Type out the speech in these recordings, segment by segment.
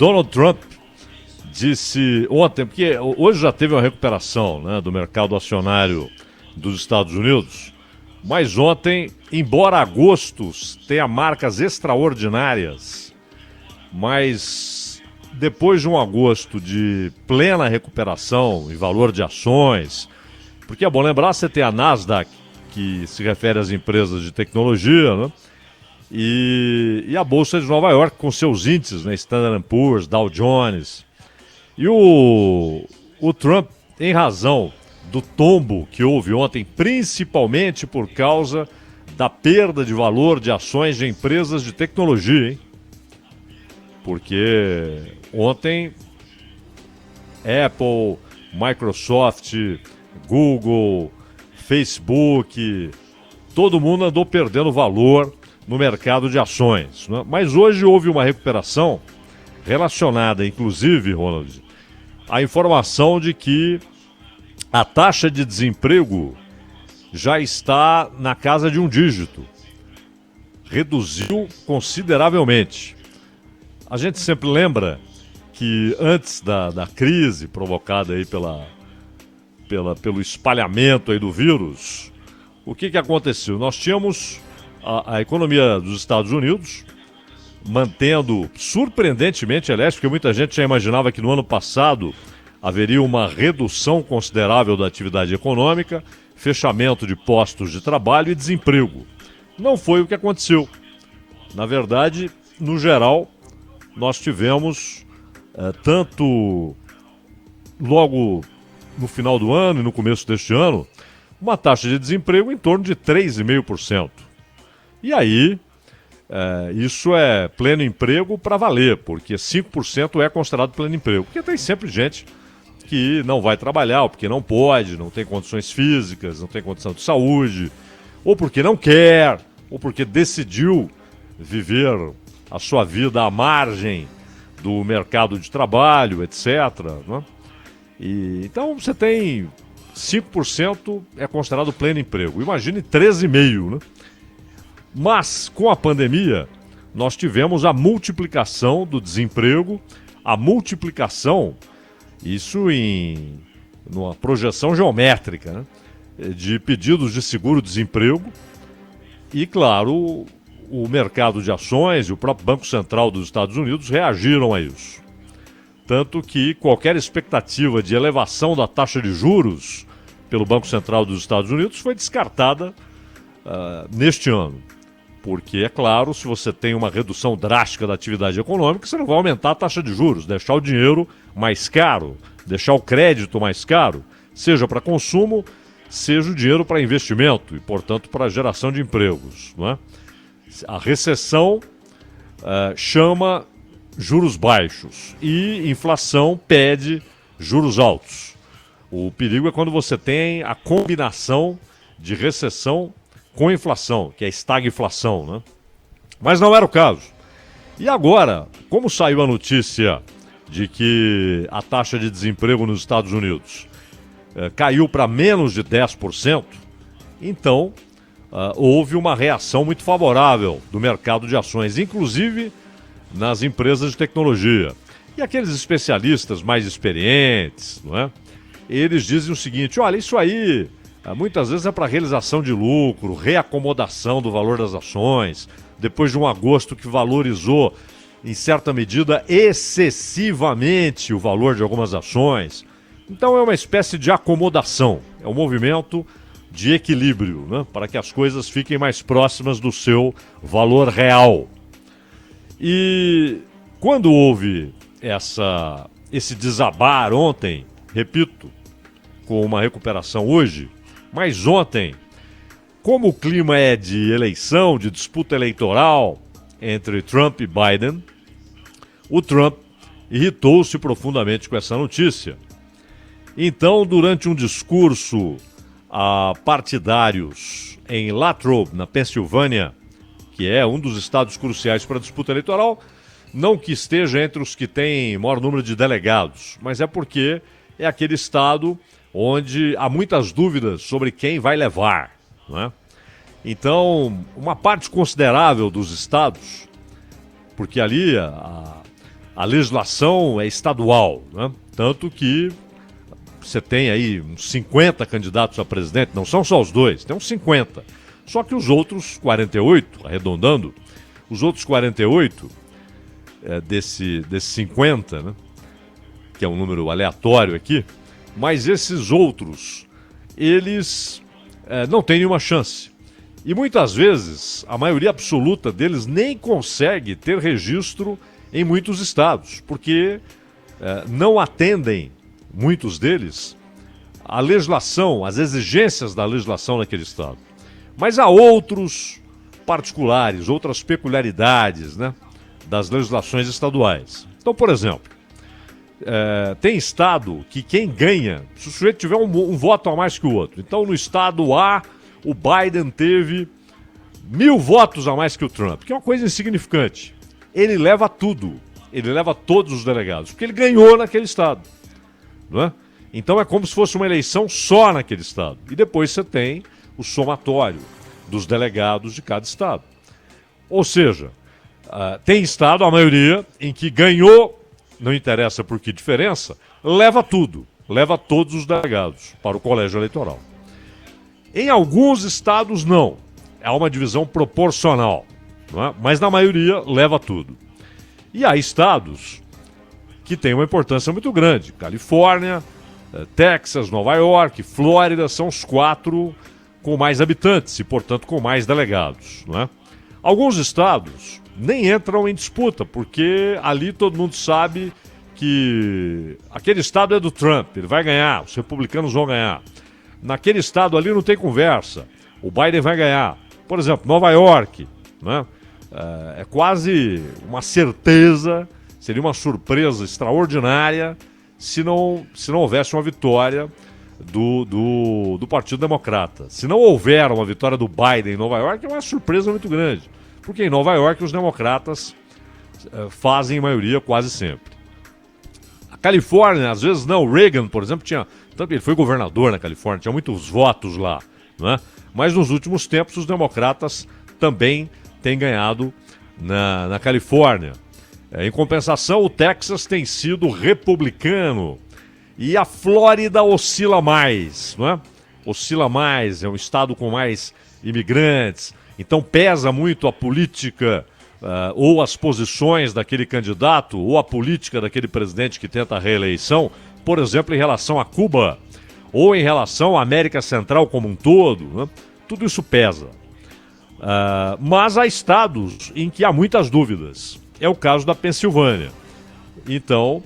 Donald Trump disse ontem, porque hoje já teve uma recuperação, né, do mercado acionário dos Estados Unidos, mas ontem, embora agosto tenha marcas extraordinárias, mas depois de um agosto de plena recuperação em valor de ações, porque é bom lembrar, você tem a Nasdaq, que se refere às empresas de tecnologia, né? E a Bolsa de Nova York com seus índices, né? Standard & Poor's, Dow Jones. E o Trump, em razão do tombo que houve ontem, principalmente por causa da perda de valor de ações de empresas de tecnologia, hein? Porque ontem Apple, Microsoft, Google, Facebook, todo mundo andou perdendo valor no mercado de ações, né? Mas hoje houve uma recuperação relacionada, inclusive, Ronald, à informação de que a taxa de desemprego já está na casa de um dígito. Reduziu consideravelmente. A gente sempre lembra que antes da crise provocada aí pelo espalhamento aí do vírus, o que aconteceu? Nós tínhamos a economia dos Estados Unidos mantendo, surpreendentemente, aliás, porque muita gente já imaginava que no ano passado haveria uma redução considerável da atividade econômica, fechamento de postos de trabalho e desemprego. Não foi o que aconteceu. Na verdade, no geral, nós tivemos, tanto logo no final do ano e no começo deste ano, uma taxa de desemprego em torno de 3,5%. E aí, isso é pleno emprego para valer, porque 5% é considerado pleno emprego. Porque tem sempre gente que não vai trabalhar, ou porque não pode, não tem condições físicas, não tem condição de saúde, ou porque não quer, ou porque decidiu viver a sua vida à margem do mercado de trabalho, etc., né? Então você tem 5% é considerado pleno emprego. Imagine 13,5%, né? Mas com a pandemia nós tivemos a multiplicação do desemprego, a multiplicação, isso numa projeção geométrica, né, de pedidos de seguro-desemprego e, claro, o mercado de ações e o próprio Banco Central dos Estados Unidos reagiram a isso. Tanto que qualquer expectativa de elevação da taxa de juros pelo Banco Central dos Estados Unidos foi descartada neste ano. Porque, é claro, se você tem uma redução drástica da atividade econômica, você não vai aumentar a taxa de juros, deixar o dinheiro mais caro, deixar o crédito mais caro, seja para consumo, seja o dinheiro para investimento e, portanto, para geração de empregos, não é? A recessão chama juros baixos e inflação pede juros altos. O perigo é quando você tem a combinação de recessão com inflação, que é a estagflação, né? Mas não era o caso. E agora, como saiu a notícia de que a taxa de desemprego nos Estados Unidos caiu para menos de 10%, então houve uma reação muito favorável do mercado de ações, inclusive nas empresas de tecnologia. E aqueles especialistas mais experientes, não é? Eles dizem o seguinte: olha, isso aí muitas vezes é para realização de lucro, reacomodação do valor das ações, depois de um agosto que valorizou, em certa medida, excessivamente o valor de algumas ações. Então é uma espécie de acomodação, é um movimento de equilíbrio, né, para que as coisas fiquem mais próximas do seu valor real. E quando houve esse desabar ontem, repito, com uma recuperação hoje, mas ontem, como o clima é de eleição, de disputa eleitoral entre Trump e Biden, o Trump irritou-se profundamente com essa notícia. Então, durante um discurso a partidários em Latrobe, na Pensilvânia, que é um dos estados cruciais para a disputa eleitoral, não que esteja entre os que têm maior número de delegados, mas é porque é aquele estado onde há muitas dúvidas sobre quem vai levar, não é? Então, uma parte considerável dos estados, porque ali a a legislação é estadual, né? Tanto que você tem aí uns 50 candidatos a presidente, não são só os dois, tem uns 50. Só que os outros 48, arredondando, os outros 48 desses 50, né? Que é um número aleatório aqui, mas esses outros, eles não têm nenhuma chance. E muitas vezes, a maioria absoluta deles nem consegue ter registro em muitos estados, porque não atendem, muitos deles, a legislação, as exigências da legislação naquele estado. Mas há outros particulares, outras peculiaridades, né, das legislações estaduais. Então, por exemplo, tem estado que quem ganha, se o sujeito tiver um voto a mais que o outro. Então, no estado A, o Biden teve 1.000 votos a mais que o Trump, que é uma coisa insignificante. Ele leva tudo, ele leva todos os delegados, porque ele ganhou naquele estado, não é? Então é como se fosse uma eleição só naquele estado. E depois você tem o somatório dos delegados de cada estado. Ou seja, tem estado, a maioria, em que ganhou, não interessa por que diferença, leva tudo, leva todos os delegados para o colégio eleitoral. Em alguns estados, não. É uma divisão proporcional, não é? Mas na maioria, leva tudo. E há estados que têm uma importância muito grande. Califórnia, Texas, Nova York, Flórida são os 4 com mais habitantes e, portanto, com mais delegados, não é? Alguns estados nem entram em disputa, porque ali todo mundo sabe que aquele estado é do Trump, ele vai ganhar, os republicanos vão ganhar. Naquele estado ali não tem conversa, o Biden vai ganhar. Por exemplo, Nova York, né? É quase uma certeza, seria uma surpresa extraordinária se não houvesse uma vitória do Partido Democrata. Se não houver uma vitória do Biden em Nova York, é uma surpresa muito grande, porque em Nova York os democratas fazem maioria quase sempre. A Califórnia, às vezes não. O Reagan, por exemplo, ele foi governador na Califórnia, tinha muitos votos lá, né? Mas nos últimos tempos os democratas também têm ganhado na Califórnia. Em compensação, o Texas tem sido republicano e a Flórida oscila mais, não é? Oscila mais, é um estado com mais imigrantes, então pesa muito a política ou as posições daquele candidato ou a política daquele presidente que tenta a reeleição, por exemplo, em relação a Cuba ou em relação à América Central como um todo, né? Tudo isso pesa. Mas há estados em que há muitas dúvidas. É o caso da Pensilvânia. Então,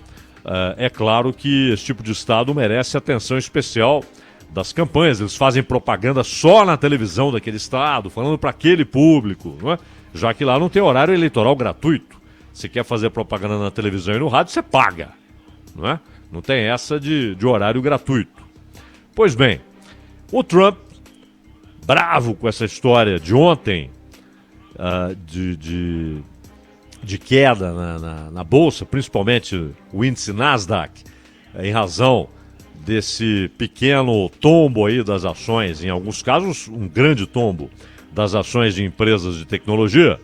é claro que esse tipo de estado merece atenção especial das campanhas. Eles fazem propaganda só na televisão daquele estado, falando para aquele público, não é? Já que lá não tem horário eleitoral gratuito. Se quer fazer propaganda na televisão e no rádio, você paga, não é? Não tem essa de horário gratuito. Pois bem, o Trump, bravo com essa história de ontem, de queda na Bolsa, principalmente o índice Nasdaq, em razão desse pequeno tombo aí das ações, em alguns casos um grande tombo das ações de empresas de tecnologia,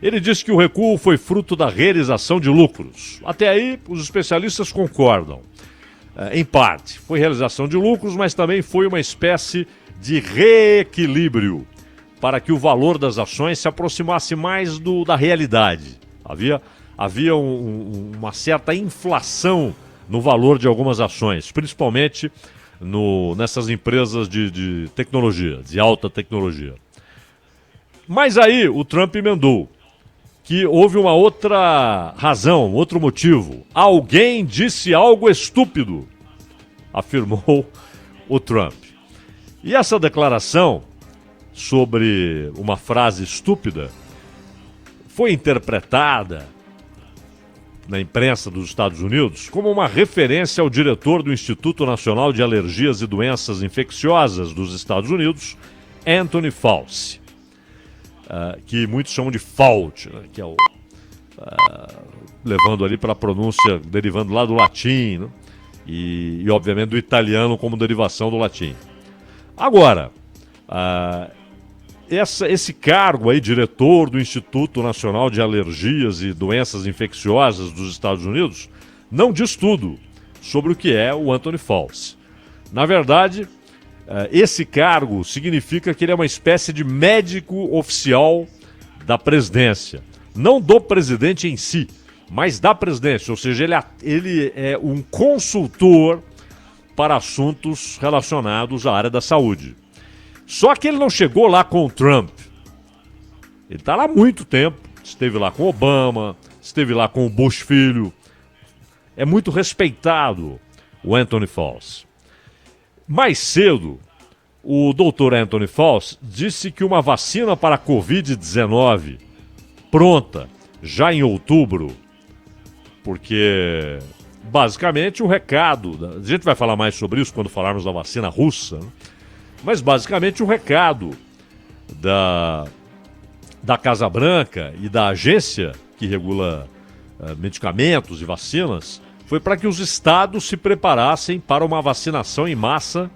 ele disse que o recuo foi fruto da realização de lucros. Até aí, os especialistas concordam. Em parte, foi realização de lucros, mas também foi uma espécie de reequilíbrio para que o valor das ações se aproximasse mais da realidade. Havia uma certa inflação no valor de algumas ações, principalmente nessas empresas de tecnologia, de alta tecnologia. Mas aí o Trump emendou que houve uma outra razão, outro motivo. Alguém disse algo estúpido, afirmou o Trump. E essa declaração sobre uma frase estúpida foi interpretada na imprensa dos Estados Unidos como uma referência ao diretor do Instituto Nacional de Alergias e Doenças Infecciosas dos Estados Unidos, Anthony Fauci, que muitos chamam de Fauci, né, que é levando ali para a pronúncia, derivando lá do latim, né, e obviamente do italiano como derivação do latim. Agora, esse cargo aí, diretor do Instituto Nacional de Alergias e Doenças Infecciosas dos Estados Unidos, não diz tudo sobre o que é o Anthony Fauci. Na verdade, esse cargo significa que ele é uma espécie de médico oficial da presidência. Não do presidente em si, mas da presidência. Ou seja, ele é um consultor para assuntos relacionados à área da saúde. Só que ele não chegou lá com o Trump. Ele está lá há muito tempo. Esteve lá com Obama, esteve lá com o Bush filho. É muito respeitado o Anthony Fauci. Mais cedo, o Dr. Anthony Fauci disse que uma vacina para a Covid-19 pronta já em outubro, porque basicamente o recado, a gente vai falar mais sobre isso quando falarmos da vacina russa, né? Mas basicamente o recado da Casa Branca e da agência que regula medicamentos e vacinas foi para que os estados se preparassem para uma vacinação em massa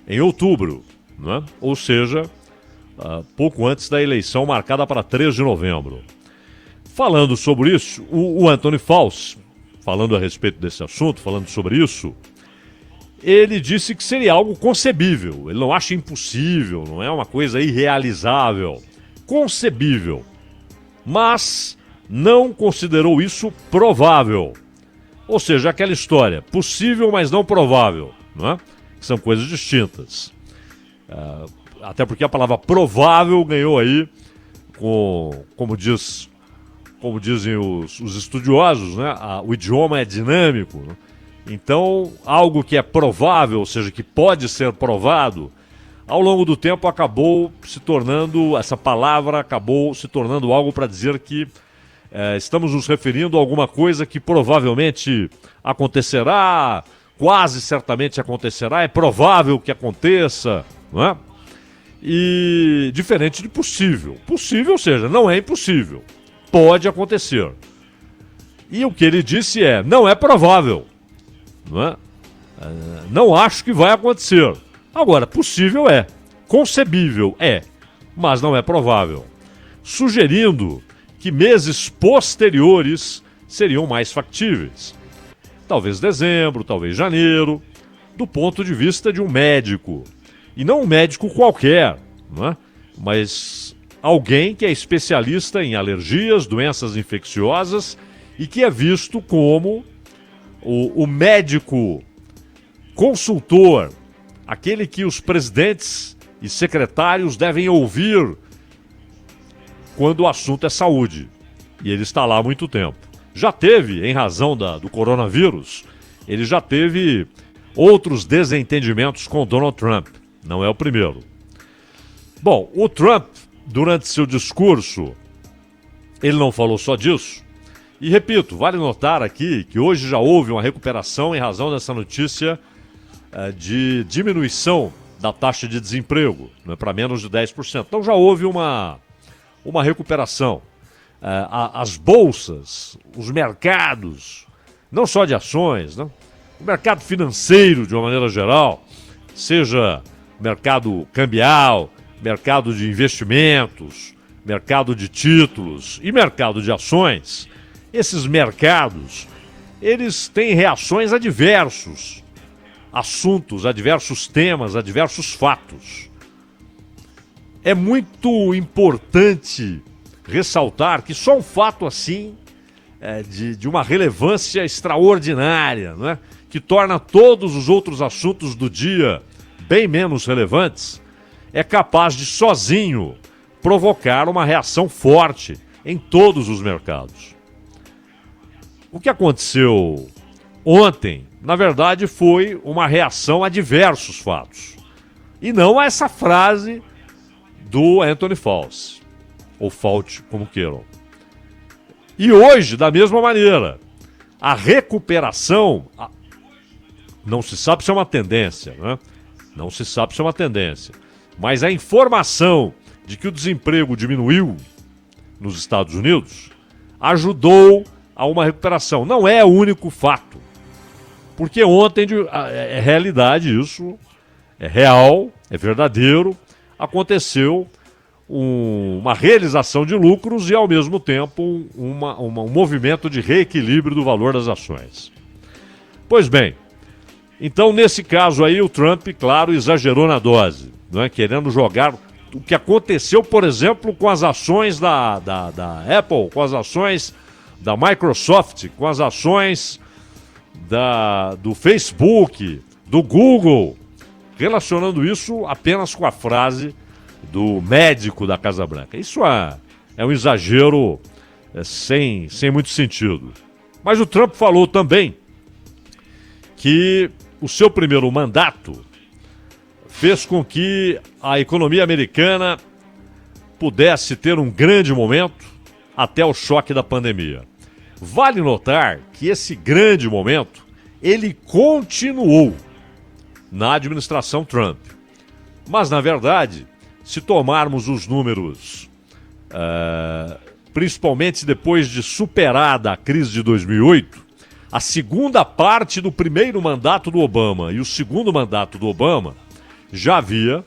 em outubro, né? Ou seja, pouco antes da eleição marcada para 3 de novembro. Falando sobre isso, o Anthony Fauci, falando a respeito desse assunto, falando sobre isso, ele disse que seria algo concebível. Ele não acha impossível, não é uma coisa irrealizável. Concebível. Mas não considerou isso provável. Ou seja, aquela história, possível, mas não provável, não é? Que são coisas distintas. Até porque a palavra provável ganhou aí, como dizem os estudiosos, né? O idioma é dinâmico, né? Então, algo que é provável, ou seja, que pode ser provado, ao longo do tempo essa palavra acabou se tornando algo para dizer que estamos nos referindo a alguma coisa que provavelmente acontecerá, quase certamente acontecerá, é provável que aconteça, não é? E diferente de possível. Possível, ou seja, não é impossível. Pode acontecer. E o que ele disse não é provável. Não é? Não acho que vai acontecer. Agora, possível é. Concebível é. Mas não é provável. Sugerindo que meses posteriores seriam mais factíveis. Talvez dezembro, talvez janeiro, do ponto de vista de um médico. E não um médico qualquer, não é? Mas alguém que é especialista em alergias, doenças infecciosas e que é visto como o médico consultor, aquele que os presidentes e secretários devem ouvir quando o assunto é saúde. E ele está lá há muito tempo. Já teve, em razão do coronavírus, ele já teve outros desentendimentos com Donald Trump. Não é o primeiro. Bom, o Trump, durante seu discurso, ele não falou só disso. E repito, vale notar aqui que hoje já houve uma recuperação em razão dessa notícia de diminuição da taxa de desemprego, né, para menos de 10%. Então já houve uma recuperação. As bolsas, os mercados, não só de ações, né, o mercado financeiro de uma maneira geral, seja mercado cambial, mercado de investimentos, mercado de títulos e mercado de ações, esses mercados, eles têm reações a diversos assuntos, a diversos temas, a diversos fatos. É muito importante ressaltar que só um fato assim, de uma relevância extraordinária, não é? Que torna todos os outros assuntos do dia bem menos relevantes, é capaz de sozinho provocar uma reação forte em todos os mercados. O que aconteceu ontem, na verdade, foi uma reação a diversos fatos. E não a essa frase do Anthony Fauci, ou Fauci, como queiram. E hoje, da mesma maneira, a recuperação, não se sabe se é uma tendência, né? Não se sabe se é uma tendência. Mas a informação de que o desemprego diminuiu nos Estados Unidos ajudou a uma recuperação. Não é o único fato. Porque ontem, é realidade isso, é real, é verdadeiro, aconteceu uma realização de lucros e, ao mesmo tempo, um movimento de reequilíbrio do valor das ações. Pois bem, então, nesse caso aí, o Trump, claro, exagerou na dose, não é? Querendo jogar o que aconteceu, por exemplo, com as ações da Apple, com as ações da Microsoft, com as ações do Facebook, do Google, relacionando isso apenas com a frase do médico da Casa Branca. Isso é um exagero sem muito sentido. Mas o Trump falou também que o seu primeiro mandato fez com que a economia americana pudesse ter um grande momento até o choque da pandemia. Vale notar que esse grande momento, ele continuou na administração Trump. Mas, na verdade, se tomarmos os números, principalmente depois de superada a crise de 2008, a segunda parte do primeiro mandato do Obama e o segundo mandato do Obama já havia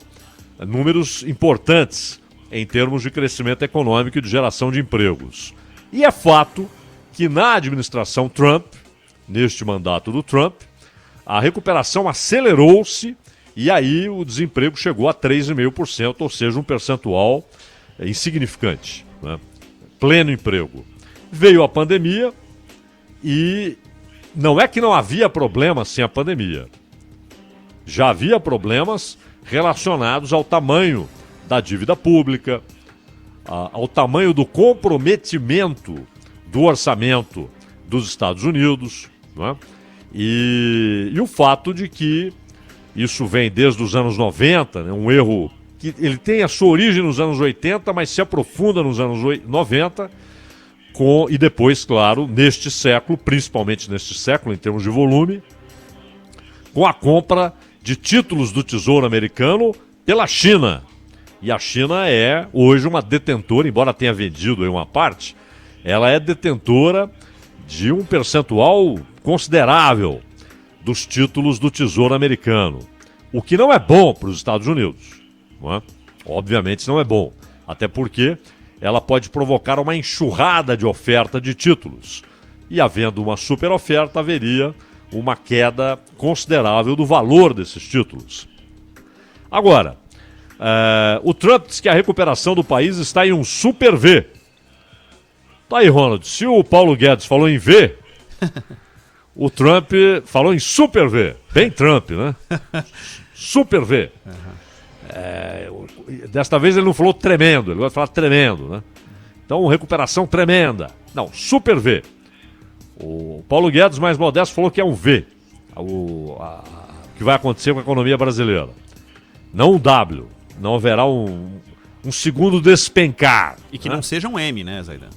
números importantes em termos de crescimento econômico e de geração de empregos. E é fato que na administração Trump, neste mandato do Trump, a recuperação acelerou-se e aí o desemprego chegou a 3,5%, ou seja, um percentual insignificante, né? Pleno emprego. Veio a pandemia e não é que não havia problemas sem a pandemia. Já havia problemas relacionados ao tamanho da dívida pública, ao tamanho do comprometimento do orçamento dos Estados Unidos, né? E o fato de que isso vem desde os anos 90, né? Um erro que ele tem a sua origem nos anos 80, mas se aprofunda nos anos 90, e depois, claro, neste século, principalmente neste século, em termos de volume, com a compra de títulos do Tesouro Americano pela China. E a China é hoje uma detentora, embora tenha vendido aí uma parte, ela é detentora de um percentual considerável dos títulos do Tesouro Americano. O que não é bom para os Estados Unidos, não é? Obviamente não é bom, até porque ela pode provocar uma enxurrada de oferta de títulos. E havendo uma super oferta, haveria uma queda considerável do valor desses títulos. Agora, o Trump diz que a recuperação do país está em um super V. Tá aí, Ronald. Se o Paulo Guedes falou em V, o Trump falou em super V. Bem Trump, né? Super V. Desta vez ele não falou tremendo, ele vai falar tremendo, né? Então, recuperação tremenda. Não, super V. O Paulo Guedes, mais modesto, falou que é um V. O que vai acontecer com a economia brasileira. Não um W. Não haverá um segundo despencar. E que não seja um M, né, Zaidan?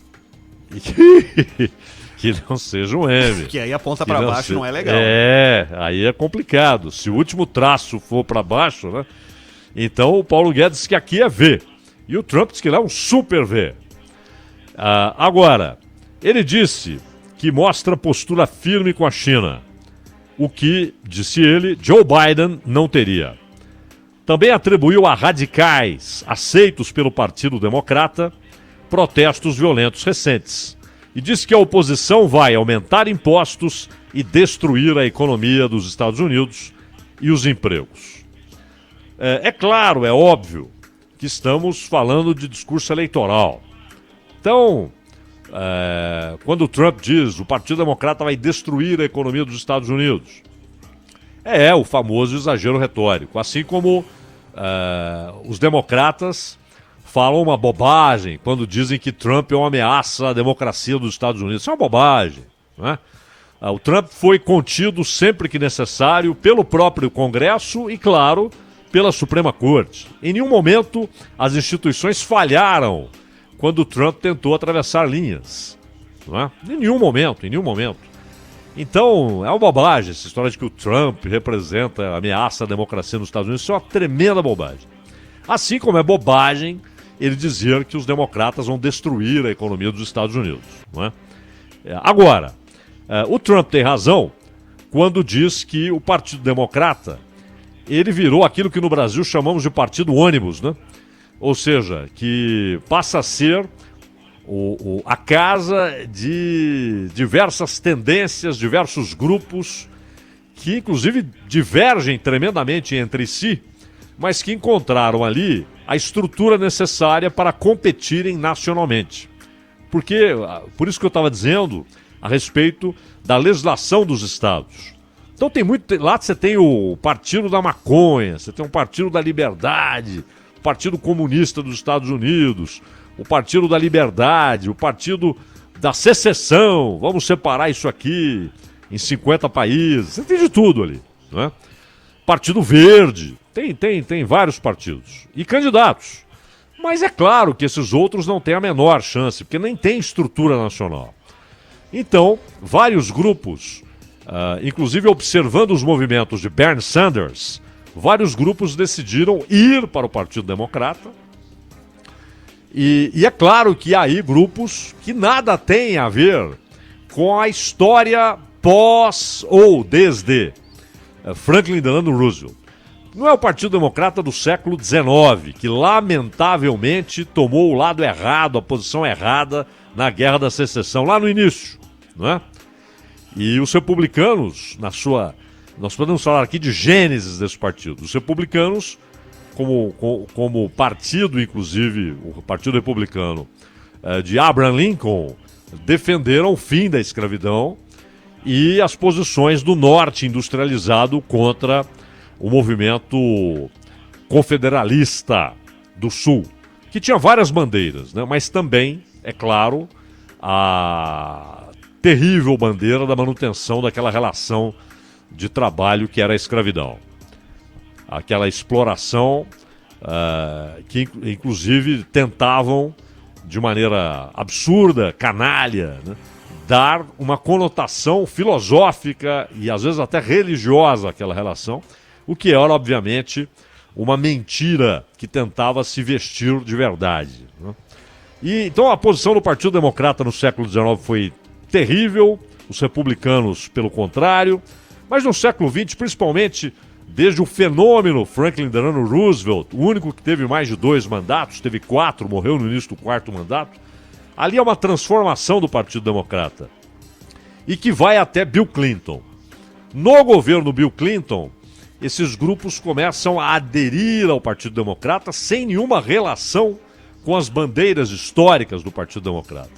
Que não seja um M. Que aí a ponta para baixo não é legal. Aí é complicado. Se o último traço for para baixo, né? Então o Paulo Guedes diz que aqui é V. E o Trump diz que ele é um super V. Agora, ele disse que mostra postura firme com a China. O que, disse ele, Joe Biden não teria. Também atribuiu a radicais, aceitos pelo Partido Democrata, protestos violentos recentes. E disse que a oposição vai aumentar impostos e destruir a economia dos Estados Unidos e os empregos. É claro, é óbvio, que estamos falando de discurso eleitoral. Então, quando o Trump diz o Partido Democrata vai destruir a economia dos Estados Unidos, é o famoso exagero retórico. Assim como os democratas falam uma bobagem quando dizem que Trump é uma ameaça à democracia dos Estados Unidos. Isso é uma bobagem, não é? O Trump foi contido sempre que necessário pelo próprio Congresso e, claro, pela Suprema Corte. Em nenhum momento as instituições falharam quando o Trump tentou atravessar linhas. Não é? Em nenhum momento, em nenhum momento. Então, é uma bobagem essa história de que o Trump representa ameaça à democracia nos Estados Unidos. Isso é uma tremenda bobagem. Assim como é bobagem ele dizer que os democratas vão destruir a economia dos Estados Unidos. Não é? Agora, o Trump tem razão quando diz que o Partido Democrata ele virou aquilo que no Brasil chamamos de partido ônibus, né? ou seja, que passa a ser a casa de diversas tendências, diversos grupos que inclusive divergem tremendamente entre si, mas que encontraram ali a estrutura necessária para competirem nacionalmente. Por isso que eu estava dizendo a respeito da legislação dos estados. Então tem muito. Lá você tem o Partido da Maconha, você tem o Partido da Liberdade, o Partido Comunista dos Estados Unidos, o Partido da Liberdade, o Partido da Secessão, vamos separar isso aqui em 50 países, você tem de tudo ali, não é? Partido Verde, tem vários partidos e candidatos. Mas é claro que esses outros não têm a menor chance, porque nem tem estrutura nacional. Então, vários grupos, inclusive observando os movimentos de Bernie Sanders, vários grupos decidiram ir para o Partido Democrata. E é claro que há aí grupos que nada têm a ver com a história pós ou desde Franklin Delano Roosevelt. Não é o Partido Democrata do século XIX, que lamentavelmente tomou o lado errado, a posição errada na Guerra da Secessão, lá no início, não é? E os republicanos, nós podemos falar aqui de gênesis desse partido. Os republicanos, como partido, inclusive, o Partido Republicano de Abraham Lincoln, defenderam o fim da escravidão e as posições do norte industrializado contra o movimento confederalista do sul, que tinha várias bandeiras, né? Mas também, é claro, a terrível bandeira da manutenção daquela relação de trabalho que era a escravidão. Aquela exploração que, inclusive, tentavam, de maneira absurda, canalha, né, dar uma conotação filosófica e, às vezes, até religiosa àquela relação, o que era, obviamente, uma mentira que tentava se vestir de verdade, né? E, então, a posição do Partido Democrata no século XIX foi terrível, os republicanos, pelo contrário, mas no século XX, principalmente desde o fenômeno Franklin Delano Roosevelt, o único que teve mais de 2 mandatos, teve 4, morreu no início do 4º mandato, ali é uma transformação do Partido Democrata e que vai até Bill Clinton. No governo Bill Clinton, esses grupos começam a aderir ao Partido Democrata sem nenhuma relação com as bandeiras históricas do Partido Democrata.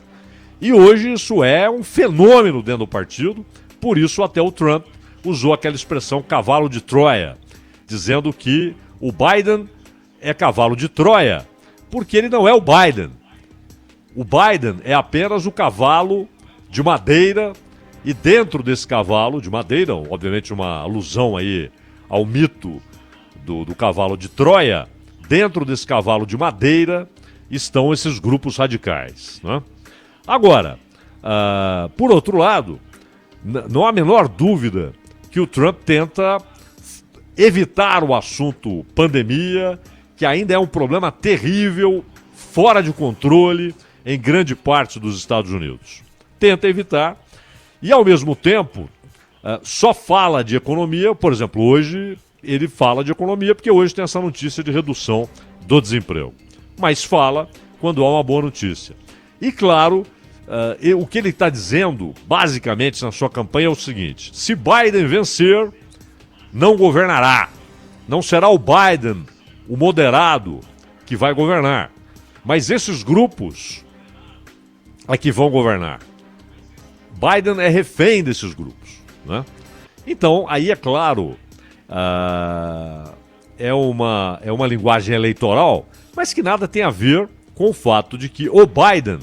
E hoje isso é um fenômeno dentro do partido, por isso até o Trump usou aquela expressão cavalo de Troia, dizendo que o Biden é cavalo de Troia, porque ele não é o Biden. O Biden é apenas o cavalo de madeira, e dentro desse cavalo de madeira, obviamente uma alusão aí ao mito do cavalo de Troia, dentro desse cavalo de madeira estão esses grupos radicais, né? Agora, por outro lado, não há a menor dúvida que o Trump tenta evitar o assunto pandemia, que ainda é um problema terrível, fora de controle em grande parte dos Estados Unidos. Tenta evitar e, ao mesmo tempo, só fala de economia. Por exemplo, hoje ele fala de economia porque hoje tem essa notícia de redução do desemprego. Mas fala quando há uma boa notícia. E, claro, o que ele está dizendo, basicamente, na sua campanha é o seguinte: se Biden vencer, não governará. Não será o Biden, o moderado, que vai governar. Mas esses grupos é que vão governar. Biden é refém desses grupos, né? Então, aí é claro, é uma linguagem eleitoral, mas que nada tem a ver com o fato de que o Biden,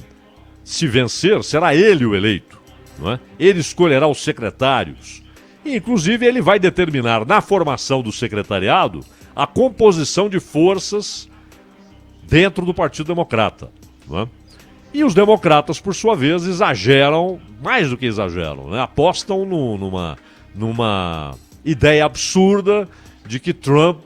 se vencer, será ele o eleito, não é? Ele escolherá os secretários. E, inclusive, ele vai determinar na formação do secretariado a composição de forças dentro do Partido Democrata, não é? E os democratas, por sua vez, exageram, mais do que exageram, né? Apostam numa ideia absurda de que Trump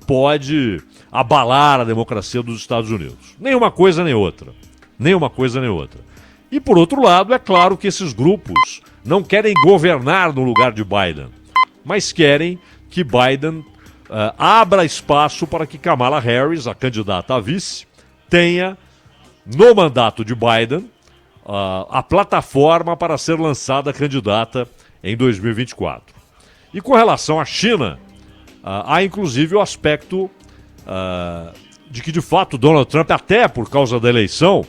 pode abalar a democracia dos Estados Unidos. Nenhuma coisa nem outra. Nenhuma coisa nem outra. E, por outro lado, é claro que esses grupos não querem governar no lugar de Biden, mas querem que Biden abra espaço para que Kamala Harris, a candidata a vice, tenha no mandato de Biden a plataforma para ser lançada candidata em 2024. E com relação à China, há inclusive o aspecto de que, de fato, Donald Trump, até por causa da eleição,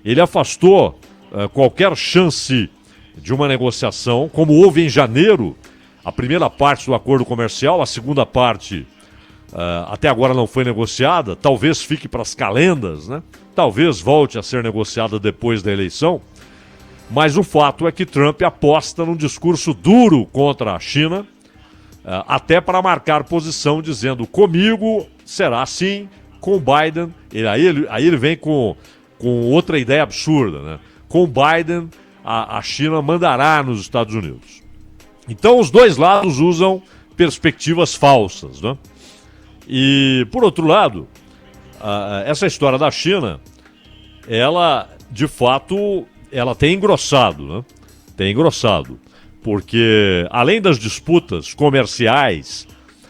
ele afastou qualquer chance de uma negociação, como houve em janeiro, a primeira parte do acordo comercial, a segunda parte até agora não foi negociada, talvez fique para as calendas, né? Talvez volte a ser negociada depois da eleição, mas o fato é que Trump aposta num discurso duro contra a China, até para marcar posição, dizendo: comigo será assim, com Biden. Aí ele vem com outra ideia absurda, né? Com Biden, a China mandará nos Estados Unidos. Então os dois lados usam perspectivas falsas, né? E, por outro lado, essa história da China, ela, de fato, ela tem engrossado, né? Tem engrossado. Porque, além das disputas comerciais,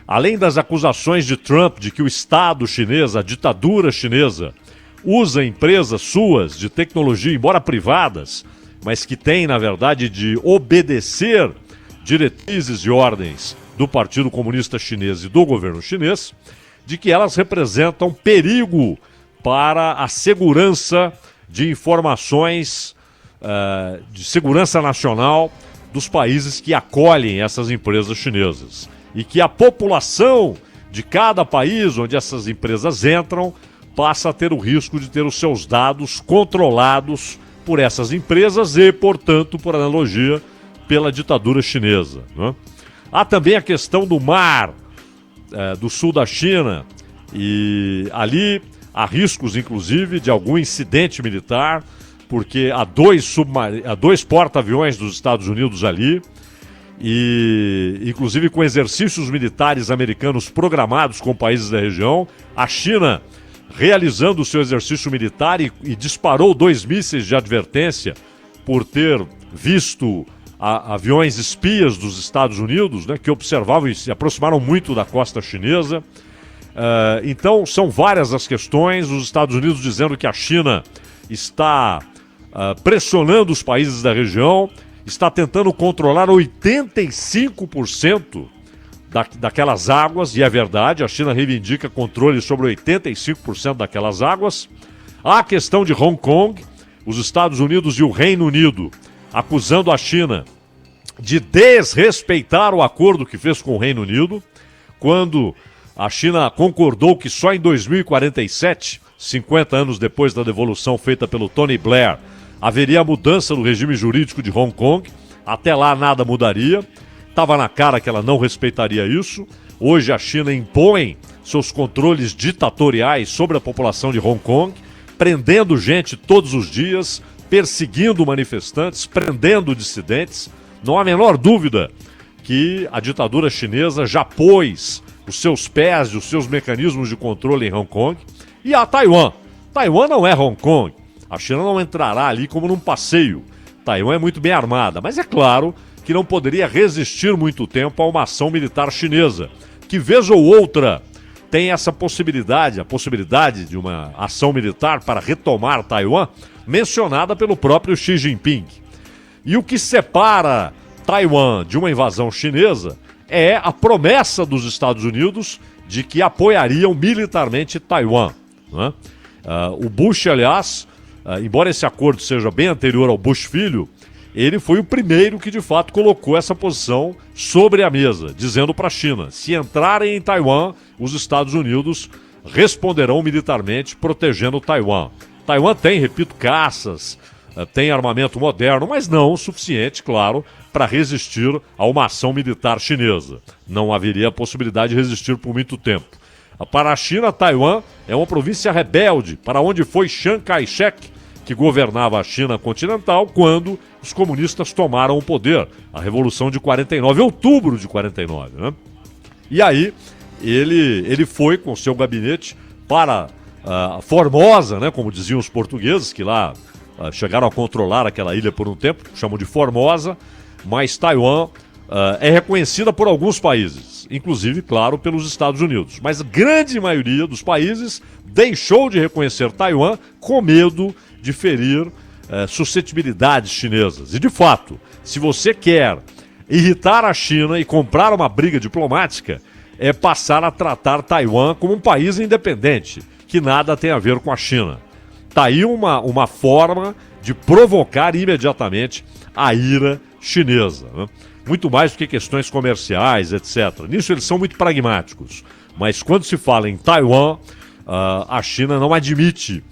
além das acusações de Trump de que o Estado chinês, a ditadura chinesa, usa empresas suas de tecnologia, embora privadas, mas que têm, na verdade, de obedecer diretrizes e ordens do Partido Comunista Chinês e do governo chinês, de que elas representam perigo para a segurança de informações de segurança nacional dos países que acolhem essas empresas chinesas. E que a população de cada país onde essas empresas entram passa a ter o risco de ter os seus dados controlados por essas empresas e, portanto, por analogia, pela ditadura chinesa, né? Há também a questão do mar do sul da China, e ali há riscos, inclusive, de algum incidente militar, porque há dois porta-aviões dos Estados Unidos ali, e inclusive com exercícios militares americanos programados com países da região, a China realizando o seu exercício militar e disparou 2 mísseis de advertência por ter visto aviões espias dos Estados Unidos, né, que observavam e se aproximaram muito da costa chinesa. Então são várias as questões, os Estados Unidos dizendo que a China está pressionando os países da região, está tentando controlar 85% daquelas águas, e é verdade, a China reivindica controle sobre 85% daquelas águas. Há a questão de Hong Kong, os Estados Unidos e o Reino Unido acusando a China de desrespeitar o acordo que fez com o Reino Unido, quando a China concordou que só em 2047, 50 anos depois da devolução feita pelo Tony Blair, haveria a mudança do regime jurídico de Hong Kong. Até lá nada mudaria. Estava na cara que ela não respeitaria isso. Hoje a China impõe seus controles ditatoriais sobre a população de Hong Kong, prendendo gente todos os dias, perseguindo manifestantes, prendendo dissidentes. Não há a menor dúvida que a ditadura chinesa já pôs os seus pés e os seus mecanismos de controle em Hong Kong. E a Taiwan. Taiwan não é Hong Kong. A China não entrará ali como num passeio. Taiwan é muito bem armada, mas é claro que não poderia resistir muito tempo a uma ação militar chinesa, que vez ou outra tem essa possibilidade, a possibilidade de uma ação militar para retomar Taiwan, mencionada pelo próprio Xi Jinping. E o que separa Taiwan de uma invasão chinesa é a promessa dos Estados Unidos de que apoiariam militarmente Taiwan, né? O Bush, aliás, embora esse acordo seja bem anterior ao Bush filho, ele foi o primeiro que de fato colocou essa posição sobre a mesa, dizendo para a China: se entrarem em Taiwan, os Estados Unidos responderão militarmente, protegendo Taiwan. Taiwan tem, repito, caças, tem armamento moderno, mas não o suficiente, claro, para resistir a uma ação militar chinesa. Não haveria a possibilidade de resistir por muito tempo. Para a China, Taiwan é uma província rebelde, para onde foi Chiang Kai-shek, que governava a China continental, quando os comunistas tomaram o poder. A Revolução de 49, outubro de 49, né? E aí, ele foi com seu gabinete para Formosa, né, como diziam os portugueses, que lá chegaram a controlar aquela ilha por um tempo, chamam de Formosa, mas Taiwan é reconhecida por alguns países. chinesas, inclusive, claro, pelos Estados Unidos. Mas a grande maioria dos países deixou de reconhecer Taiwan com medo de ferir suscetibilidades chinesas. E, de fato, se você quer irritar a China e comprar uma briga diplomática, é passar a tratar Taiwan como um país independente, que nada tem a ver com a China. Está aí uma forma de provocar imediatamente a ira chinesa, né? Muito mais do que questões comerciais, etc. Nisso eles são muito pragmáticos. Mas quando se fala em Taiwan, a China não admite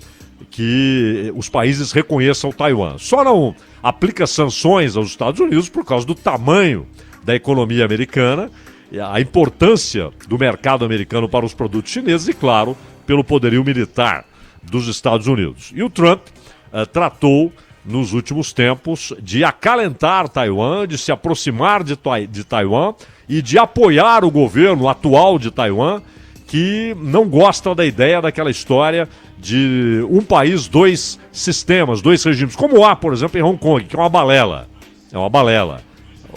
que os países reconheçam Taiwan. Só não aplica sanções aos Estados Unidos por causa do tamanho da economia americana, a importância do mercado americano para os produtos chineses e, claro, pelo poderio militar dos Estados Unidos. E o Trump tratou, nos últimos tempos, de acalentar Taiwan, de se aproximar de Taiwan e de apoiar o governo atual de Taiwan, que não gosta da ideia daquela história de um país, dois sistemas, dois regimes, como há, por exemplo, em Hong Kong, que é uma balela. É uma balela.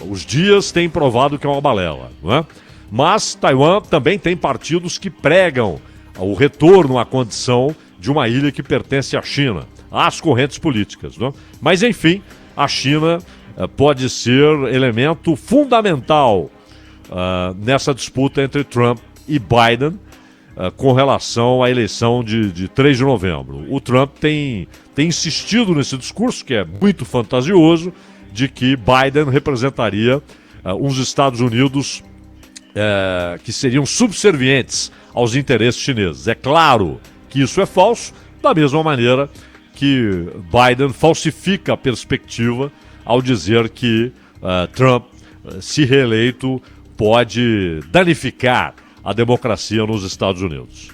Os dias têm provado que é uma balela, não é? Mas Taiwan também tem partidos que pregam o retorno à condição de uma ilha que pertence à China, às correntes políticas, não é? Mas, enfim, a China pode ser elemento fundamental nessa disputa entre Trump e Biden com relação à eleição de 3 de novembro. O Trump tem insistido nesse discurso, que é muito fantasioso, de que Biden representaria uns Estados Unidos que seriam subservientes aos interesses chineses. É claro que isso é falso, da mesma maneira que Biden falsifica a perspectiva ao dizer que Trump, se reeleito, pode danificar a democracia nos Estados Unidos.